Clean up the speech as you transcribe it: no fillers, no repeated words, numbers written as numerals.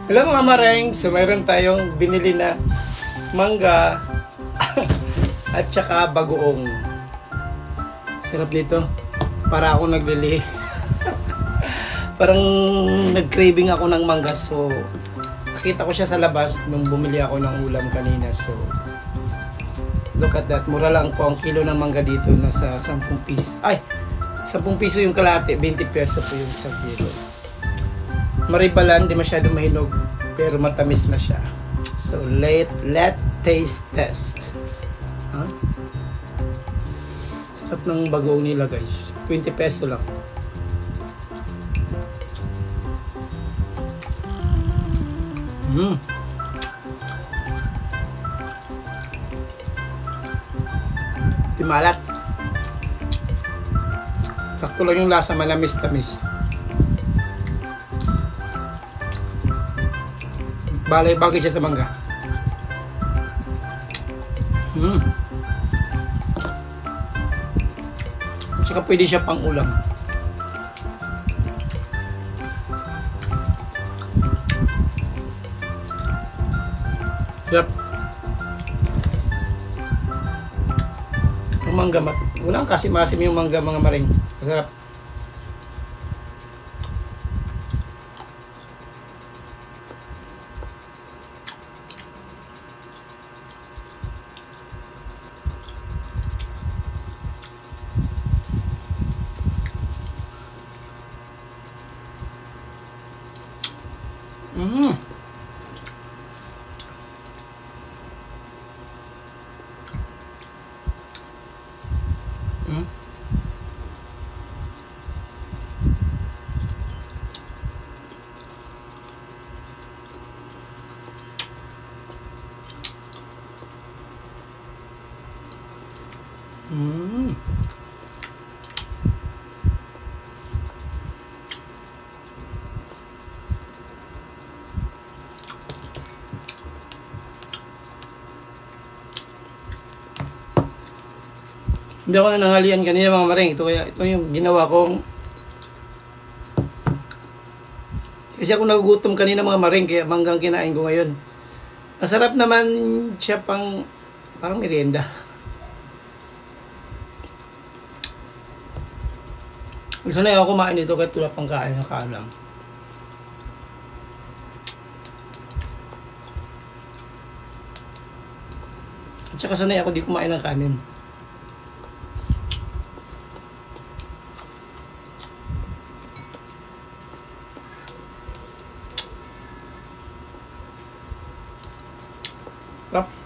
Hello mga mareng, so mayroon tayong binili na mangga at saka bagoong. Sarap nito. Para ako naglili. Parang nag-craving ako ng mangga, so nakita ko siya sa labas nung bumili ako ng ulam kanina. So look at that, mura lang po ang kilo ng mangga dito, nasa 10 piso. Ay, 10 piso yung kalahati, 20 peso po yung isang kilo. Maribalan, di masyado mahinog, pero matamis na siya. So let taste test. Huh? Sarap ng bagoong nila guys. 20 peso lang. Timalat. Sakto lang yung lasa, manamis-tamis. Balay bagay siya sa mangga. Tsaka pwede siya pang ulam. Sarap. Ang mangga, walang kasi masim yung mangga mga maring. Masarap. Hindi ako nananghalian kanina mga maring. Ito yung ginawa kong. Kasi ako nagugutom kanina mga maring, kaya manggang kinain ko ngayon. Masarap naman siya parang merienda. Gusto na ako kumain dito kahit wala pang kain, nakain lang. At saka sanay ako di kumain ng kanin. Stop.